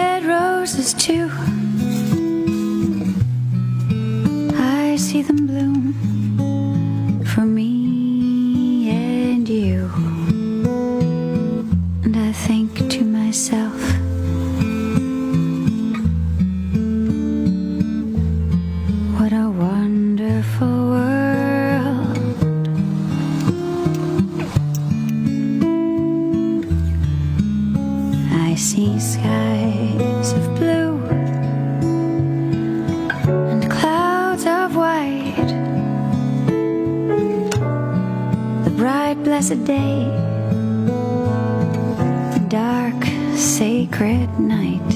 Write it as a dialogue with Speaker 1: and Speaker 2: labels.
Speaker 1: red roses too. I see them bloom for me and you. And I think to myself, what a wonderful world. I see skies of blue and clouds of white, the bright blessed day, the dark sacred night.